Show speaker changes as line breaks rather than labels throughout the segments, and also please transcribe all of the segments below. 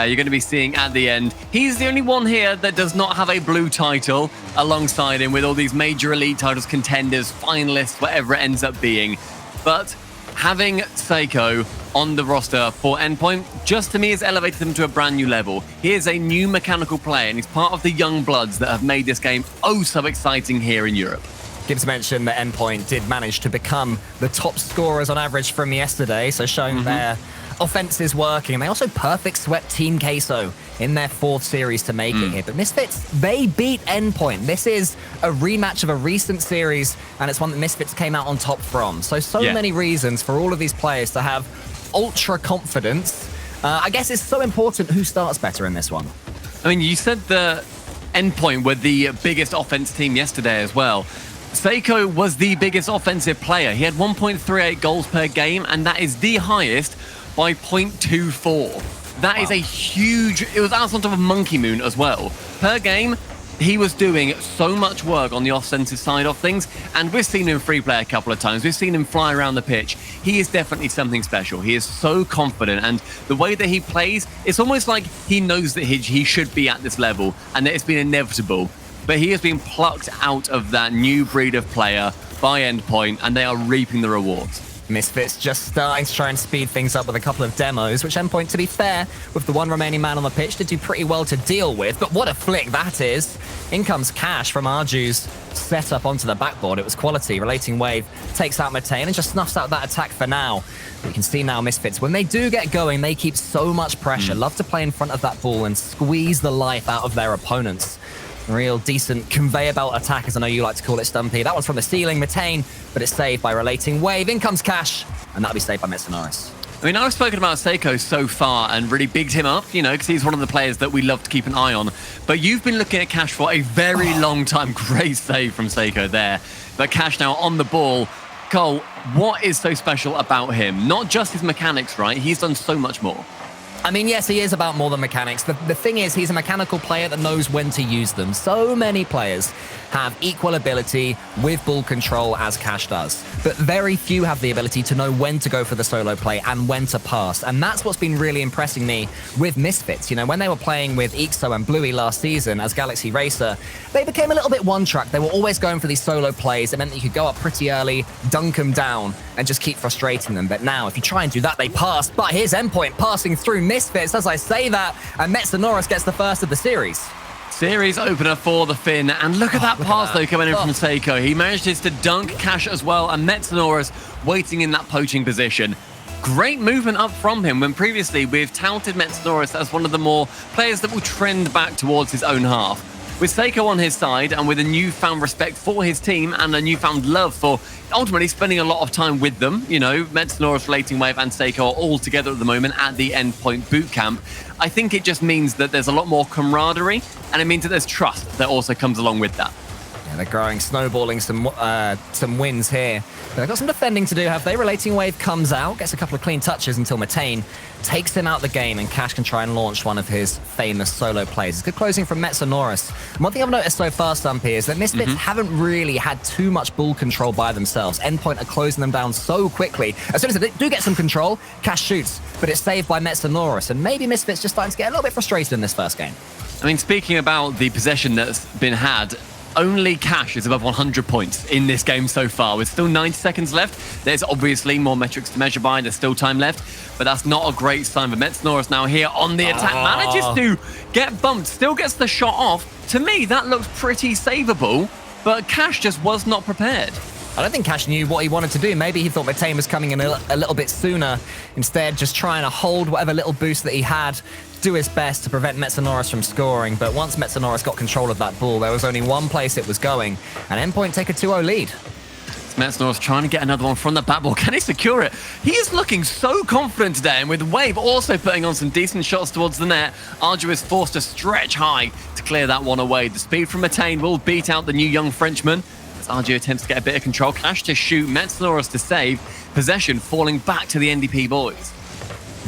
you're going to be seeing at the end. He's the only one here that does not have a blue title alongside him with all these major elite titles, contenders, finalists, whatever it ends up being. But having Seiko on the roster for Endpoint, just to me, has elevated him to a brand new level. He is a new mechanical player, and he's part of the young bloods that have made this game oh so exciting here in Europe.
Gibbs mentioned that Endpoint did manage to become the top scorers on average from yesterday, so showing their offense is working. And they also perfect swept Team Queso in their 4th series to make it here. But Misfits, they beat Endpoint. This is a rematch of a recent series, and it's one that Misfits came out on top from. So many reasons for all of these players to have ultra confidence. I guess it's so important who starts better in this one.
I mean, you said the Endpoint were the biggest offense team yesterday as well. Seiko was the biggest offensive player. He had 1.38 goals per game, and that is the highest by 0.24. That is a huge... It was out on top of Monkey Moon as well. Per game, he was doing so much work on the offensive side of things, and we've seen him free play a couple of times. We've seen him fly around the pitch. He is definitely something special. He is so confident, and the way that he plays, it's almost like he knows that he should be at this level, and that it's been inevitable. But he has been plucked out of that new breed of player by Endpoint, and they are reaping the rewards.
Misfits just starting to try and speed things up with a couple of demos, which Endpoint, to be fair, with the one remaining man on the pitch, did do pretty well to deal with. But what a flick that is. In comes Cash from Arju's setup onto the backboard. It was quality. Relating Wave takes out Matane and just snuffs out that attack for now. You can see now Misfits, when they do get going, they keep so much pressure. Love to play in front of that ball and squeeze the life out of their opponents. Real decent conveyor belt attack, as I know you like to call it, Stumpy. That one's from the ceiling, Matane, but it's saved by Relating Wave. In comes Cash, and that'll be saved by Metsonoris.
I mean, I've spoken about Seiko so far and really bigged him up, you know, because he's one of the players that we love to keep an eye on. But you've been looking at Cash for a very long time. Great save from Seiko there. But Cash now on the ball. Cole, what is so special about him? Not just his mechanics, right? He's done so much more.
I mean, yes, he is about more than mechanics. The thing is, he's a mechanical player that knows when to use them. So many players have equal ability with ball control as Cash does, but very few have the ability to know when to go for the solo play and when to pass. And that's what's been really impressing me with Misfits. You know, when they were playing with Ixo and Bluey last season as Galaxy Racer, they became a little bit one-track. They were always going for these solo plays. It meant that you could go up pretty early, dunk them down, and just keep frustrating them. But now, if you try and do that, they pass. But here's Endpoint passing through Misfits as I say that, and Metsonoris gets the first of the series.
Series opener for the Finn, and look at that pass though coming in from Seiko. He manages to dunk Cash as well, and Metsonoris waiting in that poaching position. Great movement up from him, when previously we've touted Metsonoris as one of the more players that will trend back towards his own half. With Seiko on his side, and with a newfound respect for his team, and a newfound love for ultimately spending a lot of time with them, you know, Metsonoris, Relating Wave, and Seiko are all together at the moment at the Endpoint bootcamp. I think it just means that there's a lot more camaraderie, and it means that there's trust that also comes along with that.
Yeah, they're growing, snowballing some wins here. But they've got some defending to do, have they? Relating Wave comes out, gets a couple of clean touches until Matane takes him out the game, and Cash can try and launch one of his famous solo plays. It's good closing from Metsonoris. And one thing I've noticed so far, Stumpy, is that Misfits haven't really had too much ball control by themselves. Endpoint are closing them down so quickly. As soon as they do get some control, Cash shoots, but it's saved by Metsonoris. And maybe Misfits just starting to get a little bit frustrated in this first game.
I mean, speaking about the possession that's been had, only Cash is above 100 points in this game so far. With still 90 seconds left, there's obviously more metrics to measure by. There's still time left, but that's not a great sign for Metsonoris now here on the attack. Manages to get bumped, still gets the shot off. To me, that looks pretty savable, but Cash just was not prepared.
I don't think Cash knew what he wanted to do. Maybe he thought Matane was coming in a little bit sooner. Instead, just trying to hold whatever little boost that he had, do his best to prevent Metsonoris from scoring. But once Metsonoris got control of that ball, there was only one place it was going, and Endpoint take a 2-0 lead.
Metsonoris trying to get another one from the back ball. Can he secure it? He is looking so confident today, and with Wave also putting on some decent shots towards the net, Arju is forced to stretch high to clear that one away. The speed from Matane will beat out the new young Frenchman. Arju attempts to get a bit of control. Cash to shoot, Metsonoris to save. Possession falling back to the NDP boys.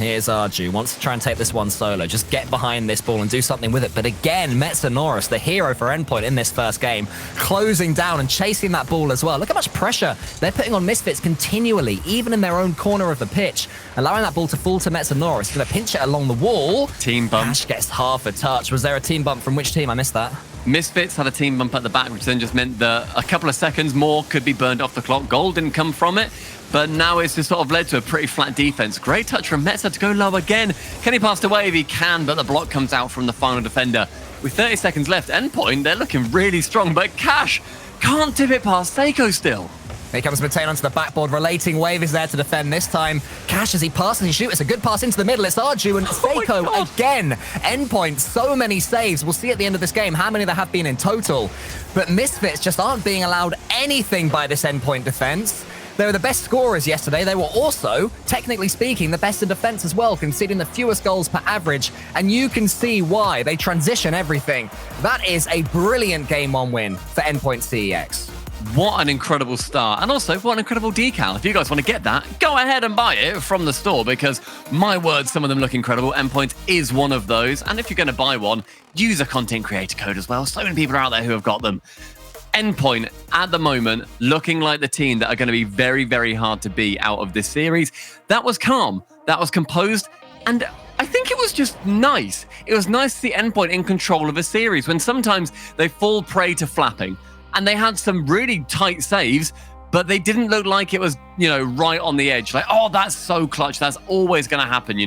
Here's Arju. Wants to try and take this one solo. Just get behind this ball and do something with it. But again, Metzanorus, the hero for Endpoint in this first game, closing down and chasing that ball as well. Look how much pressure they're putting on Misfits continually, even in their own corner of the pitch. Allowing that ball to fall to Metzanorus. Going to pinch it along the wall.
Team bump.
Cash gets half a touch. Was there a team bump from which team? I missed that.
Misfits had a team bump at the back, which then just meant that a couple of seconds more could be burned off the clock. Goal didn't come from it, but now it's just sort of led to a pretty flat defense. Great touch from Metza to go low again. Can he pass it away if he can, but the block comes out from the final defender. With 30 seconds left, Endpoint, they're looking really strong, but Cash can't tip it past Seiko still.
Here comes Matane onto the backboard. Relating Wave is there to defend this time. Cash as he passes, he shoots. It's a good pass into the middle. It's Arju and Seiko again. Endpoint, so many saves. We'll see at the end of this game how many there have been in total. But Misfits just aren't being allowed anything by this Endpoint defense. They were the best scorers yesterday. They were also, technically speaking, the best in defense as well, conceding the fewest goals per average. And you can see why. They transition everything. That is a brilliant Game 1 win for Endpoint CeX.
What an incredible start. And also, what an incredible decal. If you guys want to get that, go ahead and buy it from the store because, my word, some of them look incredible. Endpoint is one of those. And if you're going to buy one, use a content creator code as well. So many people are out there who have got them. Endpoint, at the moment, looking like the team that are going to be very, very hard to beat out of this series. That was calm. That was composed. And I think it was just nice. It was nice to see Endpoint in control of a series when sometimes they fall prey to flapping. And they had some really tight saves, but they didn't look like it was, right on the edge. Like, oh, that's so clutch. That's always going to happen,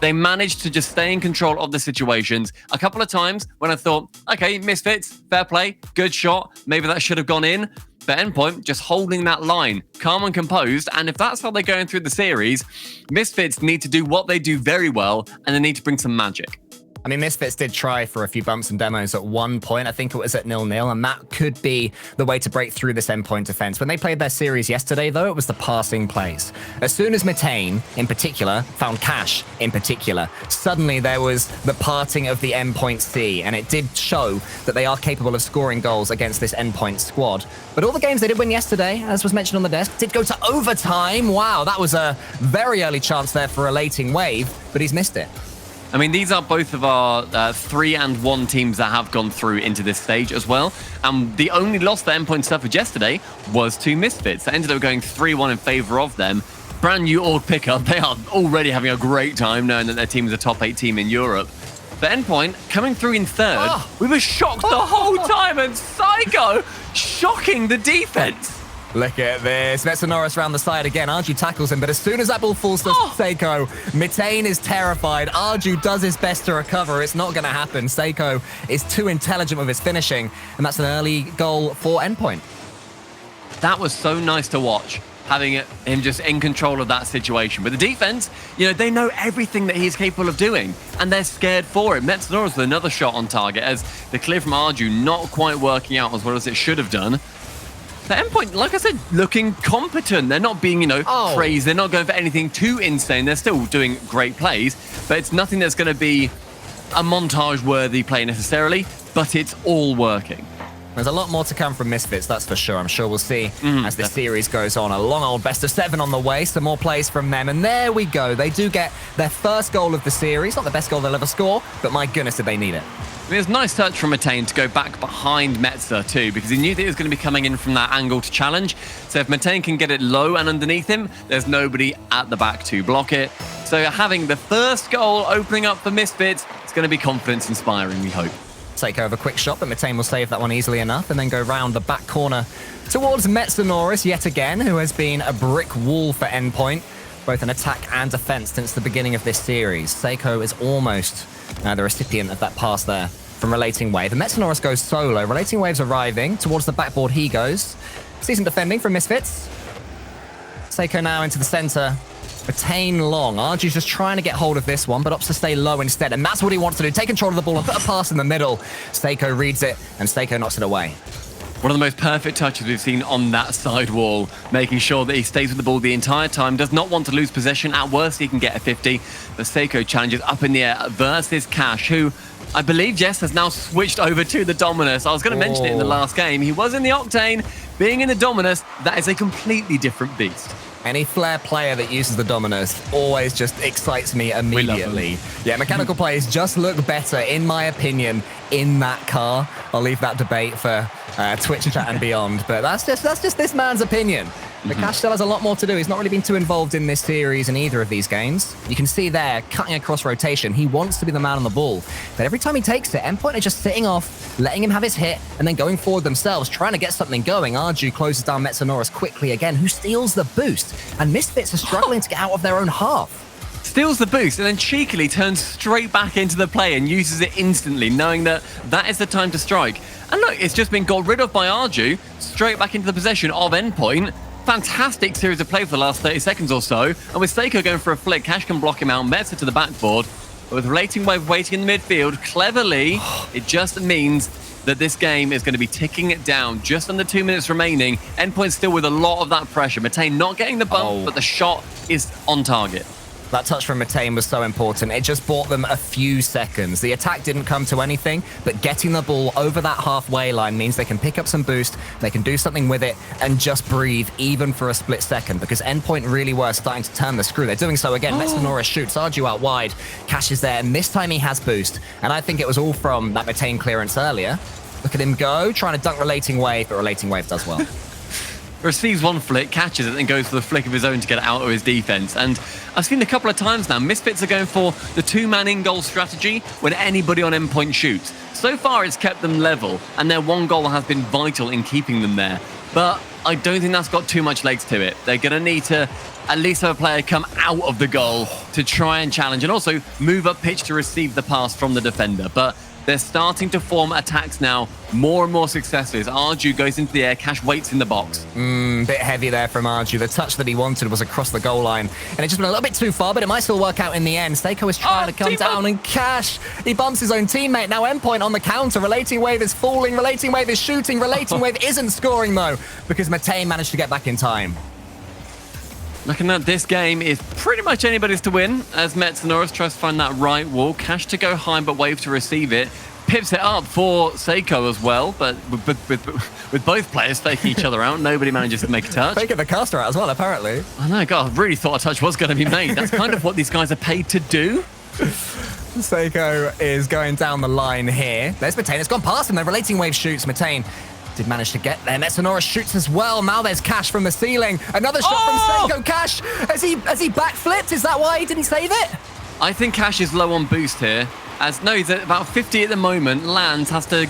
They managed to just stay in control of the situations. A couple of times when I thought, okay, Misfits, fair play, good shot. Maybe that should have gone in. But Endpoint just holding that line, calm and composed. And if that's how they're going through the series, Misfits need to do what they do very well, and they need to bring some magic.
I mean, Misfits did try for a few bumps and demos at one point. I think it was at 0-0, and that could be the way to break through this Endpoint defense. When they played their series yesterday, though, it was the passing plays. As soon as Matane, in particular, found Cash, in particular, suddenly there was the parting of the Endpoint C, and it did show that they are capable of scoring goals against this Endpoint squad. But all the games they did win yesterday, as was mentioned on the desk, did go to overtime. Wow, that was a very early chance there for Relating Wave, but he's missed it.
I mean, these are both of our 3-1 teams that have gone through into this stage as well. And the only loss that Endpoint suffered yesterday was to Misfits. That ended up going 3-1 in favor of them. Brand new org pickup. They are already having a great time knowing that their team is a top 8 team in Europe. But Endpoint coming through in third, we were shocked the whole time. And Psycho shocking the defense.
Look at this. Metzanorus round the side again. Arju tackles him, but as soon as that ball falls to Seiko, Mitane is terrified. Arju does his best to recover. It's not going to happen. Seiko is too intelligent with his finishing, and that's an early goal for Endpoint.
That was so nice to watch, having him just in control of that situation. But the defense, they know everything that he's capable of doing, and they're scared for it. Metzanorus with another shot on target as the clear from Arju not quite working out as well as it should have done. The Endpoint, like I said, looking competent. They're not being, crazy. They're not going for anything too insane. They're still doing great plays, but it's nothing that's going to be a montage-worthy play necessarily, but it's all working.
There's a lot more to come from Misfits, that's for sure. I'm sure we'll see as the series goes on. A long old best of 7 on the way. Some more plays from them. And there we go. They do get their first goal of the series. Not the best goal they'll ever score, but my goodness, did they need it.
I mean, it was a nice touch from Matane to go back behind Metza too, because he knew that he was going to be coming in from that angle to challenge. So if Matane can get it low and underneath him, there's nobody at the back to block it. So having the first goal opening up for Misfits, it's going to be confidence-inspiring, we hope.
Take over a quick shot, but Matane will save that one easily enough and then go round the back corner towards Metzanorus yet again, who has been a brick wall for Endpoint, both in attack and defense since the beginning of this series. Seiko is almost the recipient of that pass there from Relating Wave. And Metzanorus goes solo. Relating Wave's arriving. Towards the backboard he goes. Decent defending from Misfits. Seiko now into the center. Retain long. Arju's just trying to get hold of this one, but opts to stay low instead. And that's what he wants to do. Take control of the ball and put a pass in the middle. Seiko reads it, and Seiko knocks it away.
One of the most perfect touches we've seen on that side wall, making sure that he stays with the ball the entire time, does not want to lose possession. At worst, he can get a 50. The Seiko challenges up in the air versus Cash, who I believe, Jess, has now switched over to the Dominus. I was going to mention it in the last game. He was in the Octane. Being in the Dominus, that is a completely different beast.
Any Flare player that uses the Dominus always just excites me immediately. Yeah, mechanical players just look better, in my opinion, in that car. I'll leave that debate for Twitch chat and beyond, but that's just this man's opinion. The Cash still has a lot more to do. He's not really been too involved in this series in either of these games. You can see there, cutting across rotation. He wants to be the man on the ball. But every time he takes it, Endpoint are just sitting off, letting him have his hit, and then going forward themselves, trying to get something going. Arju closes down Metanora's quickly again, who steals the boost. And Misfits are struggling to get out of their own half.
Steals the boost and then cheekily turns straight back into the play and uses it instantly, knowing that that is the time to strike. And look, it's just been got rid of by Arju, straight back into the possession of Endpoint. Fantastic series of play for the last 30 seconds or so. And with seikoo going for a flick, Cash can block him out, Metza to the backboard. But with Relating Wave waiting in the midfield, cleverly, it just means that this game is going to be ticking it down. Just under 2 minutes remaining. Endpoint still with a lot of that pressure. Matane not getting the bump, but the shot is on target.
That touch from Matane was so important. It just bought them a few seconds. The attack didn't come to anything, but getting the ball over that halfway line means they can pick up some boost, they can do something with it, and just breathe even for a split second, because Endpoint really were starting to turn the screw. They're doing so again. Metsanora shoots Arju out wide. Cash is there, and this time he has boost. And I think it was all from that Matane clearance earlier. Look at him go, trying to dunk Relating Wave, but Relating Wave does well.
Receives one flick, catches it, and goes for the flick of his own to get it out of his defense. And I've seen a couple of times now, Misfits are going for the two-man in-goal strategy when anybody on Endpoint shoots. So far, it's kept them level, and their one goal has been vital in keeping them there. But I don't think that's got too much legs to it. They're going to need to at least have a player come out of the goal to try and challenge, and also move up pitch to receive the pass from the defender. But they're starting to form attacks now, more and more successes. Arju goes into the air, Cash waits in the box.
Bit heavy there from Arju. The touch that he wanted was across the goal line, and it just went a little bit too far, but it might still work out in the end. seikoo is trying to come down, and Cash, he bumps his own teammate. Now Endpoint on the counter. Relating Wave is falling, Relating Wave is shooting, Relating Wave isn't scoring though, because Matane managed to get back in time.
Looking at this game is pretty much anybody's to win, as Metanora's tries to find that right wall. Cash to go high, but Wave to receive it. Pips it up for seikoo as well, but with both players faking each other out, nobody manages to make a touch.
Faking the caster out as well, apparently.
I know, God, I really thought a touch was going to be made. That's kind of what these guys are paid to do.
seikoo is going down the line here. There's Matane. It's gone past him. The Relating Wave shoots. Matane did manage to get there. Metsanora shoots as well. Now there's Cash from the ceiling. Another shot from seikoo. Cash, has he backflipped? Is that why he didn't save it?
I think Cash is low on boost here. No, he's at about 50 at the moment. Lands, has to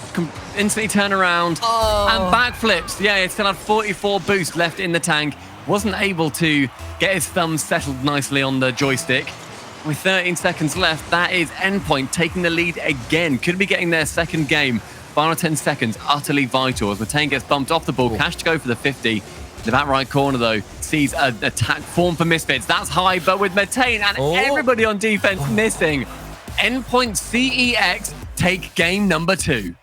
instantly turn around and backflips. Yeah, he still had 44 boost left in the tank. Wasn't able to get his thumbs settled nicely on the joystick. With 13 seconds left, that is Endpoint taking the lead again. Could be getting their second game. Final 10 seconds, utterly vital as Matane gets bumped off the ball. Cash to go for the 50. The back right corner, though, sees an attack form for Misfits. That's high, but with Matane and everybody on defense missing, Endpoint CeX take game number 2.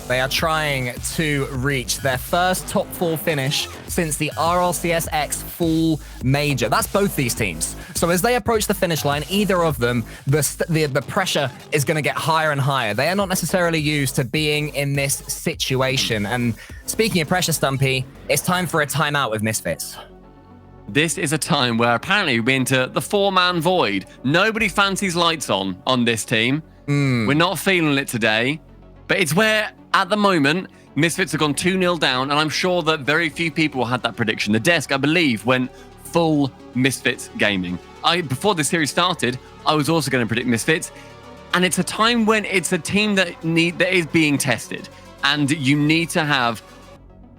They are trying to reach their first top 4 finish since the RLCS X full major. That's both these teams. So as they approach the finish line, either of them, the pressure is going to get higher and higher. They are not necessarily used to being in this situation. And speaking of pressure, Stumpy, it's time for a timeout with Misfits.
This is a time where apparently we're into the 4-man void. Nobody fancies lights on this team. We're not feeling it today. But it's where, at the moment, Misfits have gone 2-0 down, and I'm sure that very few people had that prediction. The desk, I believe, went full Misfits gaming. Before the series started, I was also going to predict Misfits, and it's a time when it's a team that is being tested, and you need to have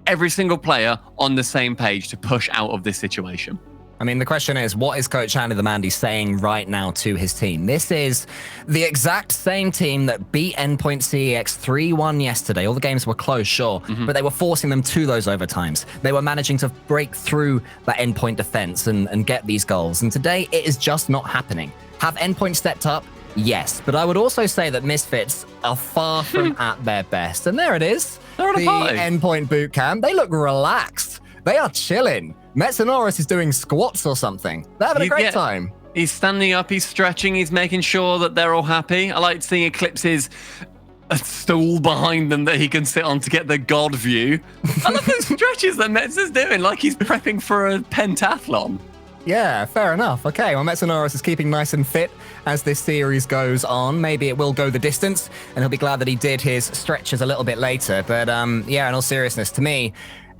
every single player on the same page to push out of this situation.
I mean, the question is, what is Coach Andy the Mandy saying right now to his team? This is the exact same team that beat Endpoint CeX 3-1 yesterday. All the games were close, sure, but they were forcing them to those overtimes. They were managing to break through that Endpoint defense and get these goals. And today, it is just not happening. Have Endpoint stepped up? Yes, but I would also say that Misfits are far from at their best. And there it is.
They're on a party.
Endpoint boot camp. They look relaxed. They are chilling. Metanoris is doing squats or something. They're having a great time.
He's standing up, he's stretching, he's making sure that they're all happy. I like seeing Eclipse's a stool behind them that he can sit on to get the god view. I love those stretches that Metz is doing, like he's prepping for a pentathlon.
Yeah, fair enough. Okay, well, Metanoris is keeping nice and fit as this series goes on. Maybe it will go the distance, and he'll be glad that he did his stretches a little bit later. But yeah, in all seriousness, to me,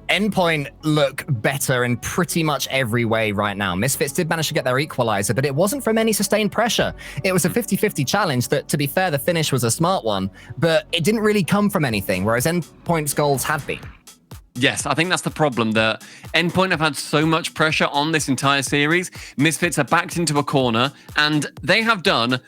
Endpoint look better in pretty much every way right now. Misfits did manage to get their equalizer, but it wasn't from any sustained pressure. It was a 50-50 challenge that, to be fair, the finish was a smart one, but it didn't really come from anything, whereas Endpoint's goals have been.
Yes, I think that's the problem, that Endpoint have had so much pressure on this entire series. Misfits are backed into a corner, and they have done,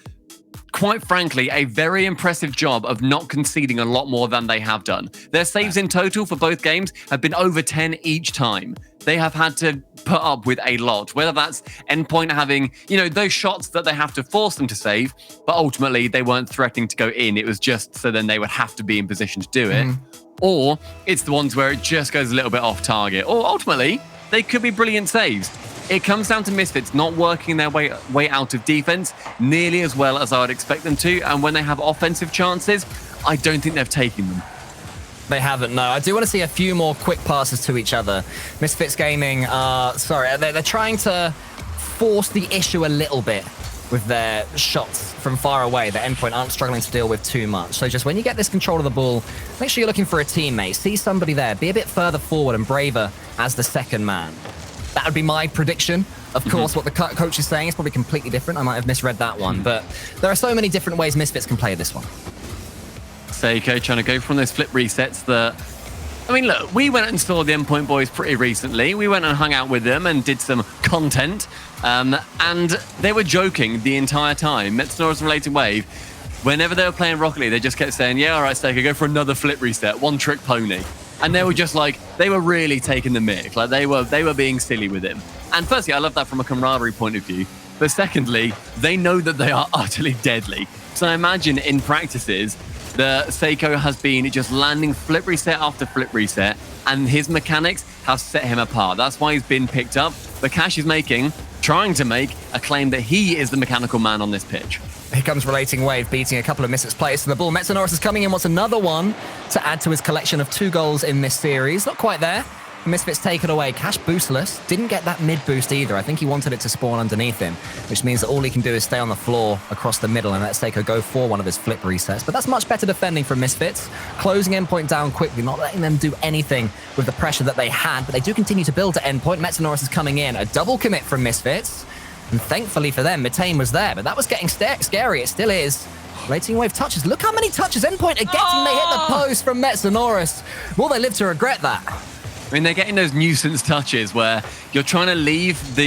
quite frankly, a very impressive job of not conceding a lot more than they have done. Their saves in total for both games have been over 10 each time. They have had to put up with a lot, whether that's Endpoint having, those shots that they have to force them to save, but ultimately they weren't threatening to go in. It was just so then they would have to be in position to do it. Or it's the ones where it just goes a little bit off target. Or ultimately, they could be brilliant saves. It comes down to Misfits not working their way out of defense nearly as well as I would expect them to. And when they have offensive chances, I don't think they've taken them.
They haven't, no. I do want to see a few more quick passes to each other. Misfits Gaming, they're trying to force the issue a little bit with their shots from far away that Endpoint aren't struggling to deal with too much. So just when you get this control of the ball, make sure you're looking for a teammate. See somebody there. Be a bit further forward and braver as the second man. That would be my prediction. Of course, what the coach is saying is probably completely different. I might have misread that one. But there are so many different ways Misfits can play this one.
Seiko trying to go from those flip resets that... I mean, look, we went and saw the Endpoint boys pretty recently. We went and hung out with them and did some content. And they were joking the entire time. Metanoris Related Wave, whenever they were playing Rocket League, they just kept saying, yeah, all right, Seiko, go for another flip reset, one trick pony. And they were just like, they were really taking the mick. Like, they were being silly with him. And firstly, I love that from a camaraderie point of view. But secondly, they know that they are utterly deadly. So I imagine in practices, the Seiko has been just landing flip reset after flip reset, and his mechanics have set him apart. That's why he's been picked up. But Cash is trying to make a claim that he is the mechanical man on this pitch.
Here comes Relating Wave, beating a couple of Misfits players to the ball. Metanoris is coming in, wants another one to add to his collection of 2 goals in this series. Not quite there. Misfits take it away. Cash boostless. Didn't get that mid boost either. I think he wanted it to spawn underneath him, which means that all he can do is stay on the floor across the middle and let Seiko go for one of his flip resets. But that's much better defending from Misfits. Closing Endpoint down quickly, not letting them do anything with the pressure that they had, but they do continue to build to Endpoint. Metanoris is coming in. A double commit from Misfits. And thankfully for them, Mitane was there, but that was getting scary. It still is. Relating Wave touches. Look how many touches Endpoint are getting. They hit the post from Metanoris. Will they live to regret that?
I mean, they're getting those nuisance touches where you're trying to leave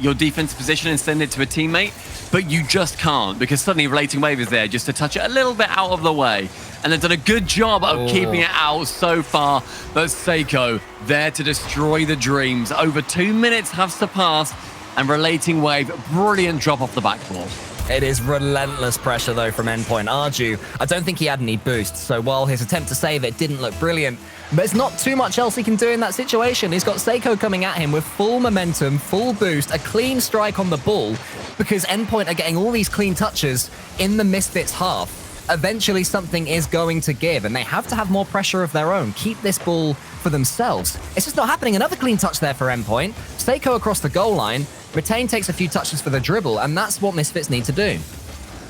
your defensive position and send it to a teammate, but you just can't because suddenly Relating Wave is there just to touch it a little bit out of the way. And they've done a good job of keeping it out so far. But Seiko there to destroy the dreams. Over 2 minutes have surpassed, and Relating Wave, brilliant drop off the backboard.
It is relentless pressure, though, from Endpoint. Arju, I don't think he had any boosts, so while his attempt to save it didn't look brilliant, there's not too much else he can do in that situation. He's got Seiko coming at him with full momentum, full boost, a clean strike on the ball, because Endpoint are getting all these clean touches in the Misfits half. Eventually, something is going to give, and they have to have more pressure of their own. Keep this ball for themselves. It's just not happening. Another clean touch there for Endpoint. Seiko across the goal line. Retain takes a few touches for the dribble, and that's what Misfits need to do.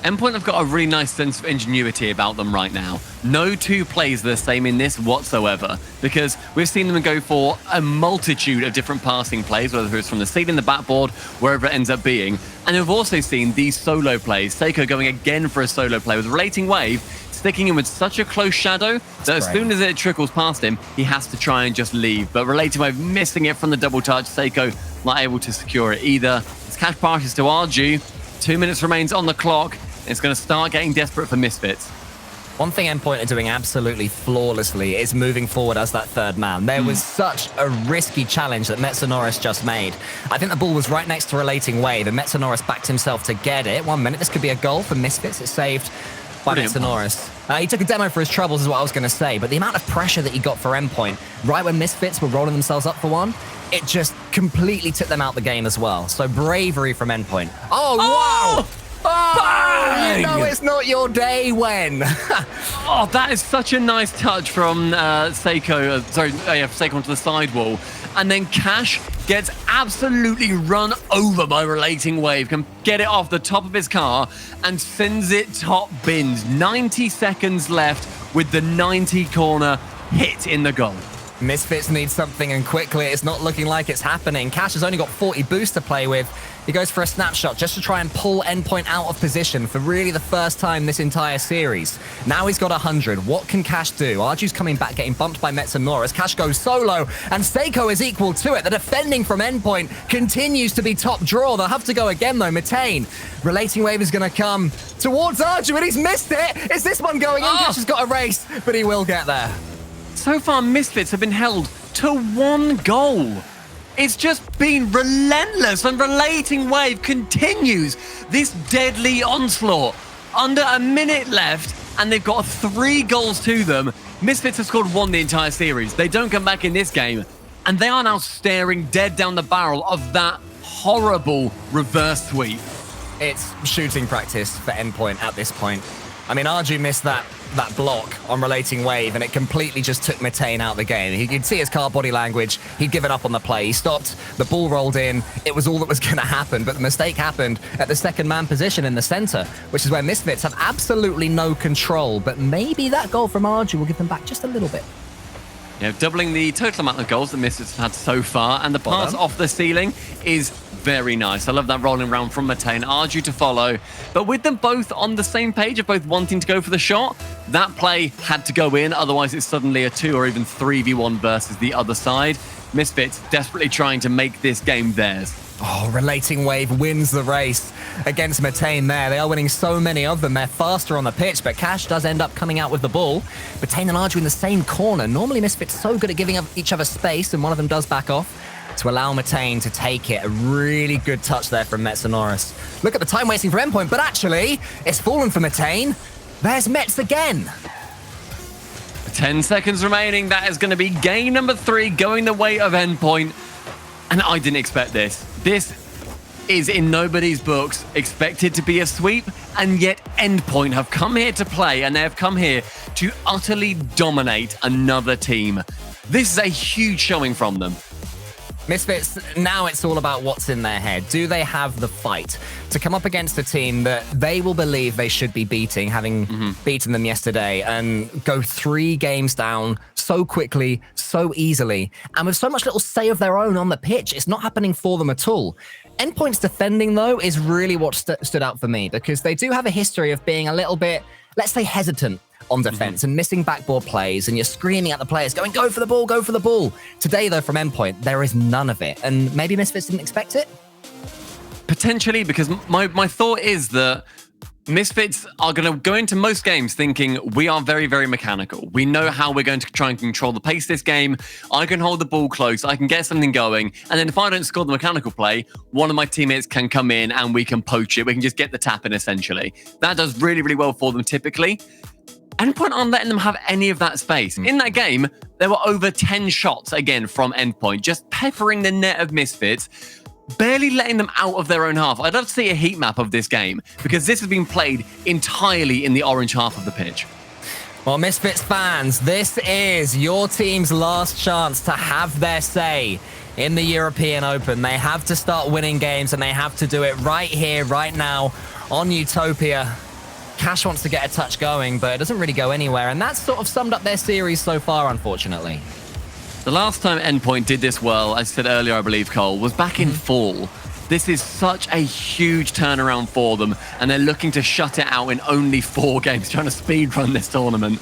Endpoint have got a really nice sense of ingenuity about them right now. No 2 plays are the same in this whatsoever, because we've seen them go for a multitude of different passing plays, whether it's from the seat in the backboard, wherever it ends up being. And we've also seen these solo plays. Seiko going again for a solo play with Relating Wave, sticking him with such a close shadow that as soon as it trickles past him, he has to try and just leave. But Relating Wave missing it from the double touch. Seiko not able to secure it either. It's cash passes to Arju. 2 minutes remains on the clock. It's going to start getting desperate for Misfits.
One thing Endpoint are doing absolutely flawlessly is moving forward as that third man. There was such a risky challenge that Metanoris just made. I think the ball was right next to Relating Wave, and Metanoris backed himself to get it. 1 minute, this could be a goal for Misfits. It's saved by Metanoris. He took a demo for his troubles is what I was going to say, but the amount of pressure that he got for Endpoint, right when Misfits were rolling themselves up for one, it just completely took them out the game as well. So bravery from Endpoint. Oh, wow! Oh, you know it's not your day when.
Oh, that is such a nice touch from Seiko. Seiko onto the sidewall. And then Cash gets absolutely run over by Relating Wave, can get it off the top of his car and sends it top bins. 90 seconds left with the 90 corner hit in the goal.
Misfits need something, and quickly. It's not looking like it's happening. Cash has only got 40 boost to play with. He goes for a snapshot just to try and pull Endpoint out of position for really the first time this entire series. Now he's got 100. What can Cash do? Arju's coming back, getting bumped by Mets and Norris. Cash goes solo, and Seiko is equal to it. The defending from Endpoint continues to be top draw. They'll have to go again, though. Metane, Relating Wave is going to come towards Arju, and he's missed it. Is this one going in? Cash has got a race, but he will get there.
So far, Misfits have been held to 1 goal. It's just been relentless, and Relating Wave continues this deadly onslaught. Under a minute left, and they've got 3 goals to them. Misfits have scored 1 the entire series. They don't come back in this game, and they are now staring dead down the barrel of that horrible reverse sweep.
It's shooting practice for Endpoint at this point. I mean, Arju missed that block on Relating Wave, and it completely just took Metane out of the game. You could see his car body language. He'd given up on the play. He stopped. The ball rolled in. It was all that was going to happen, but the mistake happened at the second man position in the center, which is where Misfits have absolutely no control. But maybe that goal from Arju will give them back just a little bit.
Yeah, doubling the total amount of goals that Misfits have had so far, and the pass off the ceiling is very nice. I love that rolling round from Metane. Arju to follow. But with them both on the same page of both wanting to go for the shot, that play had to go in. Otherwise, it's suddenly a 2 or even 3v1 versus the other side. Misfits desperately trying to make this game theirs.
Oh, Relating Wave wins the race against Metane there. They are winning so many of them. They're faster on the pitch, but Cash does end up coming out with the ball. Metane and Arju in the same corner. Normally, Misfits so good at giving each other space, and one of them does back off to allow Metane to take it. A really good touch there from Mets and Norris. Look at the time wasting for Endpoint, but actually, it's fallen for Metane. There's Mets again.
10 seconds remaining. That is going to be game number 3 going the way of Endpoint. And I didn't expect this. This is in nobody's books expected to be a sweep, and yet Endpoint have come here to play, and they have come here to utterly dominate another team. This is a huge showing from them.
Misfits, now it's all about what's in their head. Do they have the fight to come up against a team that they will believe they should be beating, having beaten them yesterday, and go 3 games down so quickly, so easily, and with so much little say of their own on the pitch? It's not happening for them at all. Endpoint's defending, though, is really what stood out for me, because they do have a history of being a little bit, let's say, hesitant on defense and missing backboard plays, and you're screaming at the players going, go for the ball, go for the ball. Today, though, from Endpoint, there is none of it, and maybe Misfits didn't expect it?
Potentially, because my thought is that Misfits are going to go into most games thinking we are very, very mechanical. We know how we're going to try and control the pace of this game. I can hold the ball close. I can get something going. And then if I don't score the mechanical play, one of my teammates can come in and we can poach it. We can just get the tap in, essentially. That does really, really well for them typically. Endpoint aren't letting them have any of that space. In that game, there were over 10 shots, again, from Endpoint, just peppering the net of Misfits, barely letting them out of their own half. I'd love to see a heat map of this game, because this has been played entirely in the orange half of the pitch.
Well, Misfits fans, this is your team's last chance to have their say in the European Open. They have to start winning games, and they have to do it right here, right now, on Utopia. Cash wants to get a touch going, but it doesn't really go anywhere, and that's sort of summed up their series so far, unfortunately.
The last time Endpoint did this well, as I said earlier, I believe, Cole, was back in fall. This is such a huge turnaround for them, and they're looking to shut it out in only 4 games, trying to speedrun this tournament.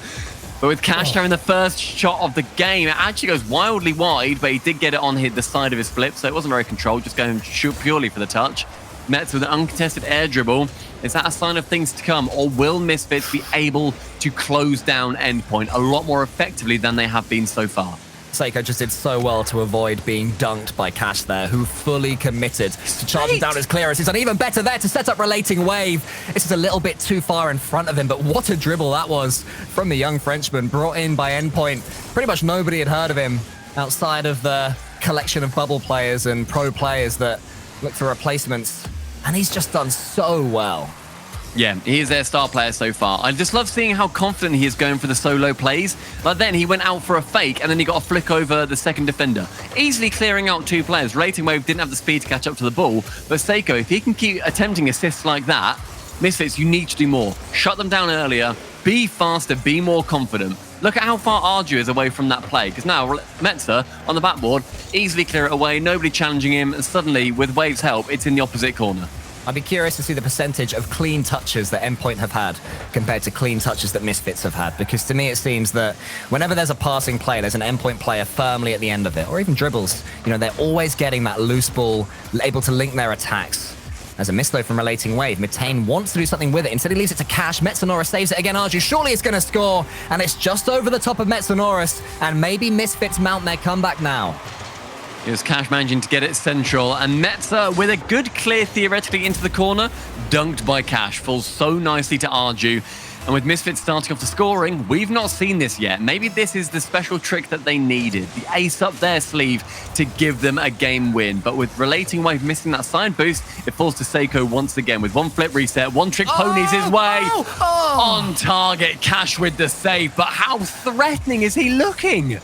But with Cash having the first shot of the game, it actually goes wildly wide, but he did get it on the side of his flip, so it wasn't very controlled, just going purely for the touch. Mets with an uncontested air dribble. Is that a sign of things to come, or will Misfits be able to close down Endpoint a lot more effectively than they have been so far?
Seiko just did so well to avoid being dunked by Cash there, who fully committed to charging down his clearance. He's done even better there to set up Relating Wave. This is a little bit too far in front of him, but what a dribble that was from the young Frenchman, brought in by Endpoint. Pretty much nobody had heard of him outside of the collection of bubble players and pro players that look for replacements. And he's just done so well.
Yeah, he is their star player so far. I just love seeing how confident he is going for the solo plays. Like then he went out for a fake and then he got a flick over the second defender, easily clearing out 2 players. Relating Wave didn't have the speed to catch up to the ball, but seiko, if he can keep attempting assists like that, Misfits, you need to do more. Shut them down earlier, be faster, be more confident. Look at how far Arju is away from that play, because now Metza on the backboard, easily clear it away, nobody challenging him, and suddenly, with Wave's help, it's in the opposite corner.
I'd be curious to see the percentage of clean touches that Endpoint have had compared to clean touches that Misfits have had, because to me it seems that whenever there's a passing play, there's an Endpoint player firmly at the end of it, or even dribbles. You know, they're always getting that loose ball, able to link their attacks. There's a miss though from Relating Wave. Mitane wants to do something with it. Instead he leaves it to Cash. Metsonoris saves it again. Arju surely it's going to score, and it's just over the top of Metsonoris, and maybe Misfits mount their comeback now.
Here's Cash managing to get it central, and Metza with a good clear theoretically into the corner, dunked by Cash, falls so nicely to Arju. And with Misfits starting off the scoring, we've not seen this yet. Maybe this is the special trick that they needed, the ace up their sleeve to give them a game win. But with Relating Wave missing that side boost, it falls to seiko once again with 1 flip reset, 1 trick ponies his way. On target, Cash with the save, but how threatening is he looking?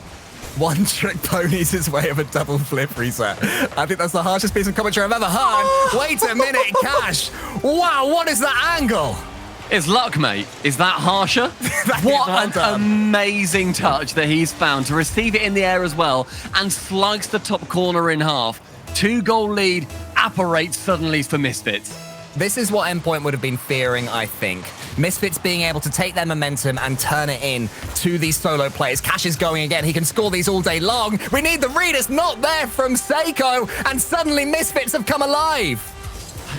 1 trick ponies his way of a double flip reset. I think that's the harshest piece of commentary I've ever heard. Wait a minute, Cash. Wow, what is that angle?
It's luck, mate. Is that harsher? What an amazing touch that he's found to receive it in the air as well and slice the top corner in half. 2-goal lead apparates suddenly for Misfits.
This is what Endpoint would have been fearing, I think. Misfits being able to take their momentum and turn it in to these solo players. Cash is going again. He can score these all day long. We need the read. It's not there from seiko, and suddenly Misfits have come alive.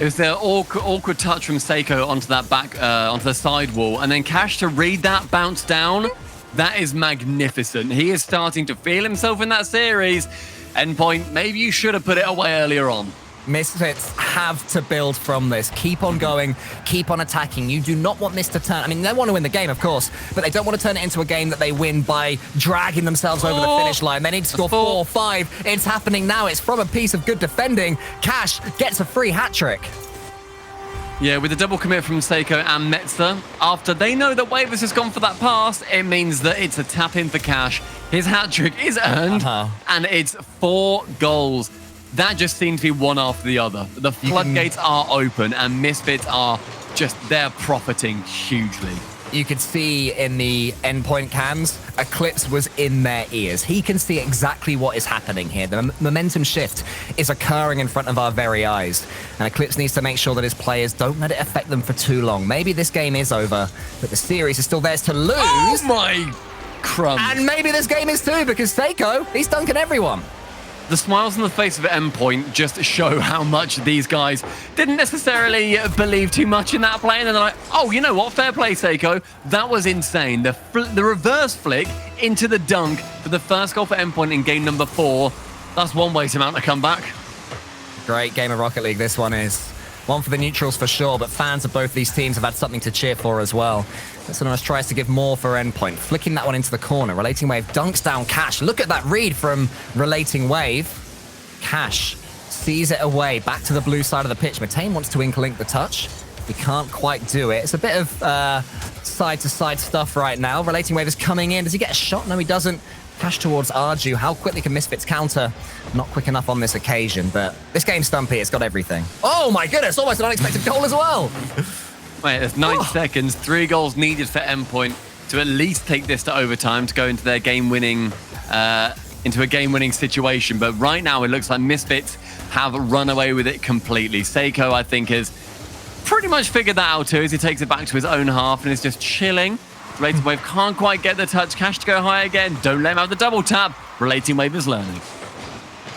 It was the awkward touch from seiko onto that onto the side wall, and then Cash to read that bounce down. That is magnificent. He is starting to feel himself in that series. Endpoint, maybe you should have put it away earlier on.
Misfits have to build from this. Keep on going, keep on attacking. You do not want this to turn. I mean, they want to win the game, of course, but they don't want to turn it into a game that they win by dragging themselves over the finish line. They need to score 4 or 5. It's happening now. It's from a piece of good defending. Cash gets a free hat trick.
Yeah, with the double commit from seiko and Metza, after they know that Wave has just gone for that pass, it means that it's a tap in for Cash. His hat trick is earned, and it's 4 goals. That just seems to be one after the other. The floodgates are open, and Misfits are just, they're profiting hugely.
You could see in the Endpoint cams, Eclipse was in their ears. He can see exactly what is happening here. The momentum shift is occurring in front of our very eyes. And Eclipse needs to make sure that his players don't let it affect them for too long. Maybe this game is over, but the series is still theirs to lose.
Oh my crumbs.
And maybe this game is too, because seiko, he's dunking everyone.
The smiles on the face of Endpoint just show how much these guys didn't necessarily believe too much in that play. And then they're like, oh, you know what? Fair play, seiko. That was insane. The reverse flick into the dunk for the first goal for Endpoint in game number 4. That's one way to mount a comeback.
Great game of Rocket League this one is. One for the neutrals for sure, but fans of both these teams have had something to cheer for as well. Metsonoris tries to give more for Endpoint, flicking that one into the corner. Relating Wave dunks down Cash. Look at that read from Relating Wave. Cash sees it away, back to the blue side of the pitch. Mitane wants to ink-link the touch. He can't quite do it. It's a bit of side-to-side stuff right now. Relating Wave is coming in. Does he get a shot? No, he doesn't. Cash towards Arju. How quickly can Misfits counter? Not quick enough on this occasion, but this game's stumpy. It's got everything. Oh my goodness, almost an unexpected goal as well.
Wait, there's 90 seconds, 3 goals needed for Endpoint to at least take this to overtime to go into their game-winning, into a game-winning situation. But right now, it looks like Misfits have run away with it completely. seiko, I think, has pretty much figured that out too, as he takes it back to his own half and is just chilling. Relating Wave can't quite get the touch. Cash to go high again. Don't let him have the double tap. Relating Wave is learning.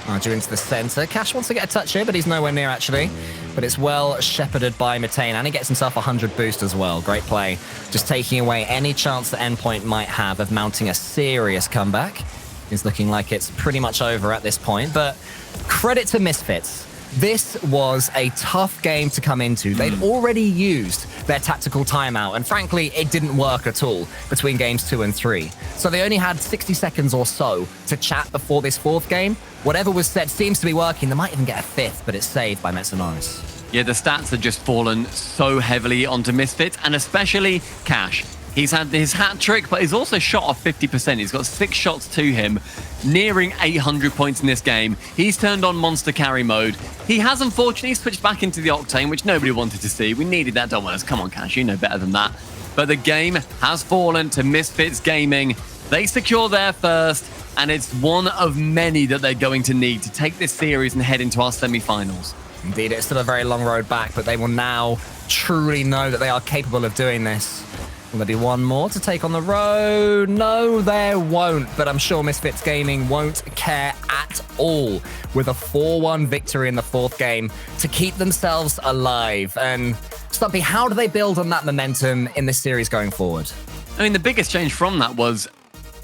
Arju into the center. Cash wants to get a touch here, but he's nowhere near actually. But it's well shepherded by Mitane, and he gets himself 100 boost as well. Great play. Just taking away any chance that Endpoint might have of mounting a serious comeback. It's looking like it's pretty much over at this point, but credit to Misfits. This was a tough game to come into. They'd already used their tactical timeout, and frankly, it didn't work at all between games 2 and 3. So they only had 60 seconds or so to chat before this 4th game. Whatever was said seems to be working. They might even get a 5th, but it's saved by Metsonoris.
Yeah, the stats have just fallen so heavily onto Misfits, and especially Cash. He's had his hat trick, but he's also shot off 50%. He's got 6 shots to him, nearing 800 points in this game. He's turned on monster carry mode. He has unfortunately switched back into the Octane, which nobody wanted to see. We needed that, don't want us. Come on, Cash, you know better than that. But the game has fallen to Misfits Gaming. They secure their first, and it's one of many that they're going to need to take this series and head into our semi-finals.
Indeed, it's still a very long road back, but they will now truly know that they are capable of doing this. Will there be one more to take on the road? No, there won't, but I'm sure Misfits Gaming won't care at all with a 4-1 victory in the 4th game to keep themselves alive. And Stumpy, how do they build on that momentum in this series going forward?
I mean, the biggest change from that was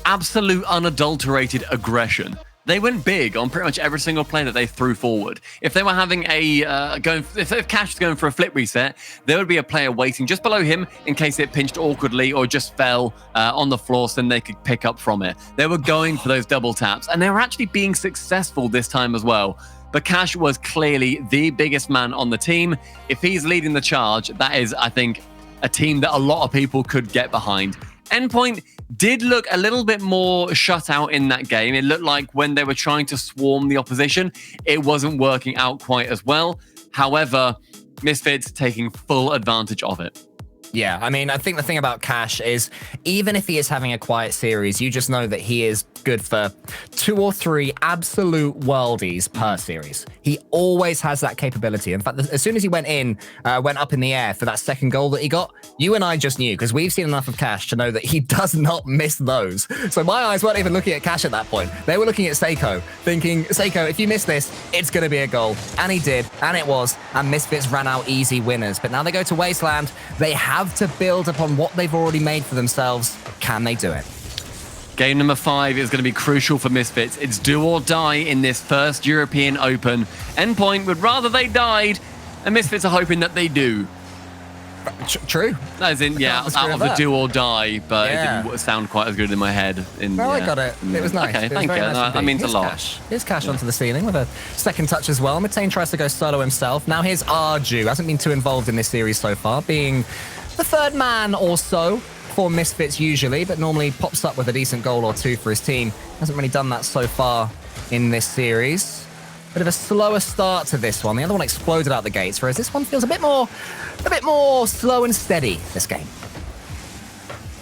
absolute unadulterated aggression. They went big on pretty much every single play that they threw forward. If they were having if Cash was going for a flip reset, there would be a player waiting just below him in case it pinched awkwardly or just fell on the floor, so then they could pick up from it. They were going for those double taps, and they were actually being successful this time as well. But Cash was clearly the biggest man on the team. If he's leading the charge, that is, I think, a team that a lot of people could get behind. Endpoint did look a little bit more shut out in that game. It looked like when they were trying to swarm the opposition, it wasn't working out quite as well. However, Misfits taking full advantage of it.
Yeah, I mean, I think the thing about Cash is even if he is having a quiet series, you just know that he is good for 2 or 3 absolute worldies per series. He always has that capability. In fact, as soon as he went up in the air for that second goal that he got, you and I just knew, because we've seen enough of Cash to know that he does not miss those. So my eyes weren't even looking at Cash at that point. They were looking at Seiko, thinking, Seiko, if you miss this, it's going to be a goal. And he did, and it was. And Misfits ran out easy winners. But now they go to Wasteland. They have to build upon what they've already made for themselves. Can they do it?
Game number 5 is going to be crucial for Misfits. It's do or die in this first European Open. Endpoint would rather they died, and Misfits are hoping that they do.
True.
As in, yeah, out of the do or die, but it didn't sound quite as good in my head.
I got it. It was nice.
Okay, thank you.
Nice
that means a lot.
Here's Cash onto the ceiling with a second touch as well. Matane tries to go solo himself. Now here's Arju. Hasn't been too involved in this series so far, being the 3rd man or so for Misfits usually, but normally pops up with a decent goal or 2 for his team. Hasn't really done that so far in this series. Bit of a slower start to this one. The other one exploded out the gates, whereas this one feels a bit more slow and steady, this game.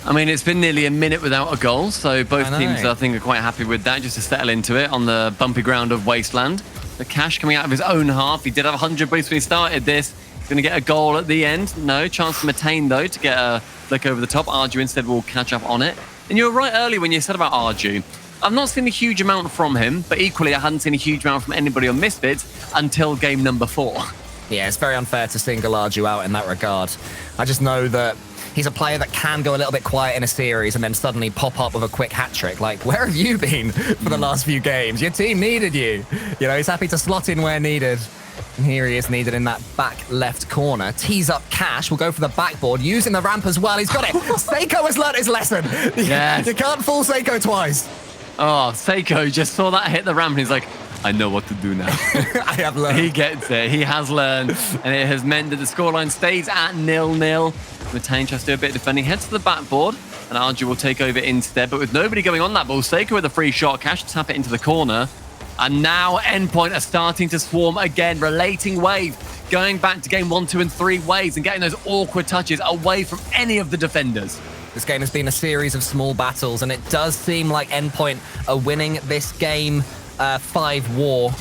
I mean, it's been nearly a minute without a goal, so both teams, I think, are quite happy with that, just to settle into it on the bumpy ground of Wasteland. The Cash coming out of his own half. He did have 100 boosts when he started this. He's going to get a goal at the end. No chance for Matane, though, to get a flick over the top. Arju instead will catch up on it. And you were right early when you said about Arju. I've not seen a huge amount from him, but equally I hadn't seen a huge amount from anybody on Misfits until game number 4.
Yeah, it's very unfair to single Arju out in that regard. I just know that he's a player that can go a little bit quiet in a series and then suddenly pop up with a quick hat trick. Like, where have you been for the last few games? Your team needed you. You know, he's happy to slot in where needed. And here he is needed in that back left corner. Tease up Cash. Will go for the backboard, using the ramp as well. He's got it. Seiko has learnt his lesson. Yes. You can't fool Seiko twice.
Oh, Seiko just saw that hit the ramp and he's like, I know what to do now.
I have learned.
He gets it. He has learned. And it has meant that the scoreline stays at 0-0. Matane tries to do a bit of defending. Heads to the backboard. And Arju will take over instead. But with nobody going on that ball, Seiko with a free shot. Cash to tap it into the corner. And now Endpoint are starting to swarm again. Relating wave. Going back to game 1, 2, and 3 waves and getting those awkward touches away from any of the defenders.
This game has been a series of small battles, and it does seem like Endpoint are winning this game 5 war.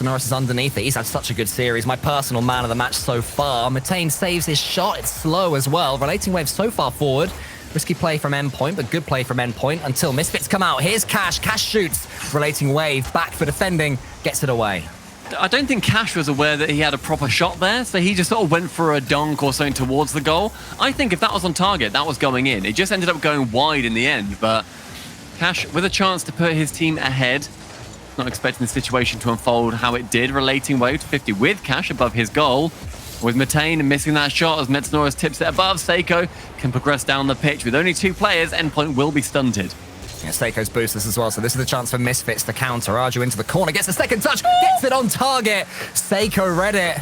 Norris is underneath it. He's had such a good series. My personal man of the match so far. Matane saves his shot. It's slow as well. Relating wave so far forward. Risky play from Endpoint, but good play from Endpoint until Misfits come out. Here's Cash. Cash shoots. Relating wave back for defending. Gets it away.
I don't think Cash was aware that he had a proper shot there, so he just sort of went for a dunk or something towards the goal. I think if that was on target, that was going in. It just ended up going wide in the end, but Cash with a chance to put his team ahead. Not expecting the situation to unfold how it did. Relating wave to 50 with Cash above his goal. With Matane missing that shot as Metsnoris tips it above, Seiko can progress down the pitch. With only 2 players, Endpoint will be stunted.
Yeah, Seiko's boosted as well, so this is the chance for Misfits to counter. Arju into the corner, gets the second touch, gets it on target. Seiko read it,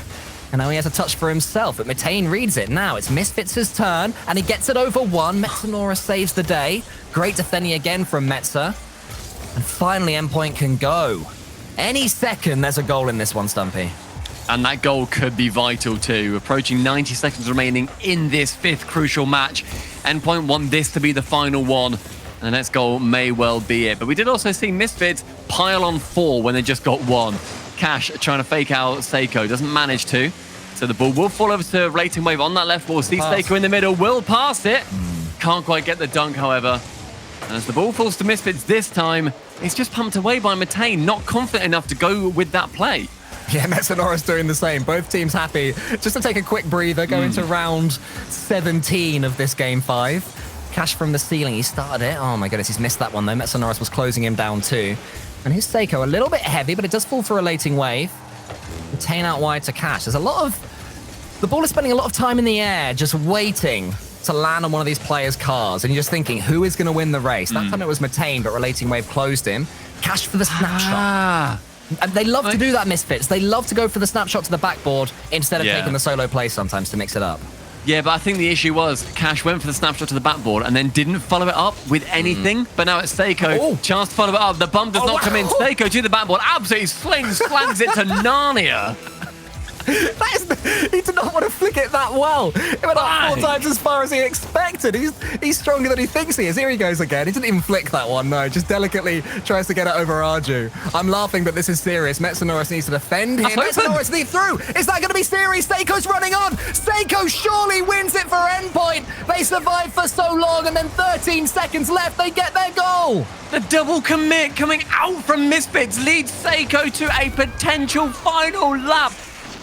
And now he has a touch for himself, but Matane reads it. Now it's Misfits' turn, and he gets it over one. Metsanora saves the day. Great defending again from Metza. And finally, Endpoint can go. Any second, there's a goal in this one, Stumpy.
And that goal could be vital too. Approaching 90 seconds remaining in this 5th crucial match. Endpoint want this to be the final one. And the next goal may well be it. But we did also see Misfits pile on 4 when they just got 1. Cash trying to fake out Seiko. Doesn't manage to. So the ball will fall over to Rating Wave on that left wall. See Seiko in the middle. Will pass it. Can't quite get the dunk, however. And as the ball falls to Misfits this time, it's just pumped away by Matane. Not confident enough to go with that play.
Yeah, Metsanora's doing the same. Both teams happy. Just to take a quick breather, go into round 17 of this game 5. Cash from the ceiling. He started it. Oh my goodness, he's missed that one though. Metsanora's was closing him down too. And here's Seiko, a little bit heavy, but it does fall for a Rating Wave. Matane out wide to Cash. There's a lot of... The ball is spending a lot of time in the air, just waiting to land on one of these players' cars. And you're just thinking, who is going to win the race? That time it was Matane, but Rating Wave closed him. Cash for the snapshot. And they love to do that, Misfits. They love to go for the snapshot to the backboard instead of taking the solo play sometimes to mix it up.
Yeah, but I think the issue was Cash went for the snapshot to the backboard and then didn't follow it up with anything. But now it's Seiko. Chance to follow it up. The bump does not come in. Seiko to the backboard. Absolutely slams it to Narnia.
He did not want to flick it that well. It went up 4 times as far as he expected. He's stronger than he thinks he is. Here he goes again. He didn't even flick that one, no. Just delicately tries to get it over Arju. I'm laughing, but this is serious. Metsanoris needs to defend him. Metsanoris lead through. Is that going to be serious? Seiko's running on. Seiko surely wins it for Endpoint. They survived for so long, and then 13 seconds left. They get their goal.
The double commit coming out from Misfits leads Seiko to a potential final lap.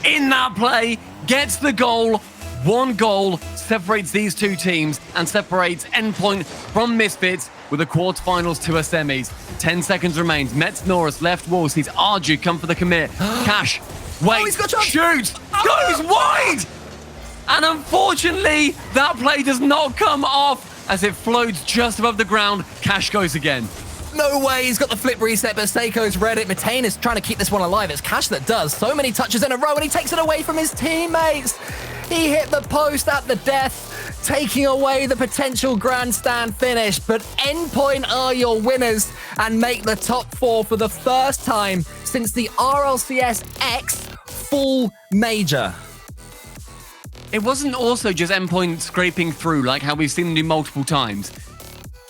In that play, gets the goal. 1 goal separates these 2 teams and separates Endpoint from Misfits with the quarterfinals to a semis. 10 seconds remains. Metsanoris left wall sees Arju come for the commit. Cash, wait, shoots, goes wide! And unfortunately, that play does not come off as it floats just above the ground. Cash goes again.
No way, he's got the flip reset, but Seiko's read it. Matane is trying to keep this one alive. It's Cash that does. So many touches in a row, and he takes it away from his teammates. He hit the post at the death, taking away the potential grandstand finish. But Endpoint are your winners and make the top 4 for the first time since the RLCS X full major.
It wasn't also just Endpoint scraping through like how we've seen them do multiple times.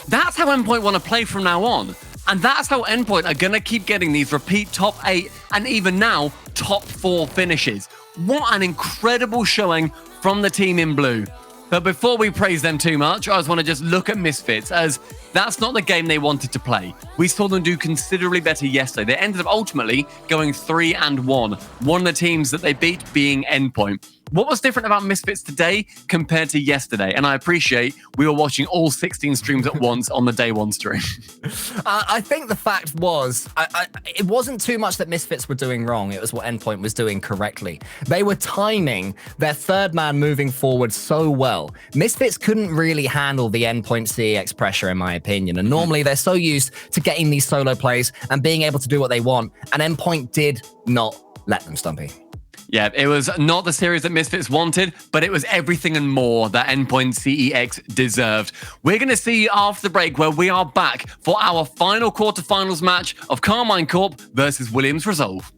That's how Endpoint want to play from now on. And that's how Endpoint are going to keep getting these repeat top 8 and even now top 4 finishes. What an incredible showing from the team in blue. But before we praise them too much, I just want to just look at Misfits, as that's not the game they wanted to play. We saw them do considerably better yesterday. They ended up ultimately going 3-1. One of the teams that they beat being Endpoint. What was different about Misfits today compared to yesterday? And I appreciate we were watching all 16 streams at once on the day 1 stream.
I think the fact was, it wasn't too much that Misfits were doing wrong. It was what Endpoint was doing correctly. They were timing their 3rd man moving forward so well. Misfits couldn't really handle the Endpoint CeX pressure, in my opinion. And normally they're so used to getting these solo plays and being able to do what they want. And Endpoint did not let them, Stumpy.
Yeah, it was not the series that Misfits wanted, but it was everything and more that Endpoint CeX deserved. We're going to see after the break where we are back for our final quarterfinals match of Carmine Corp versus Williams Resolve.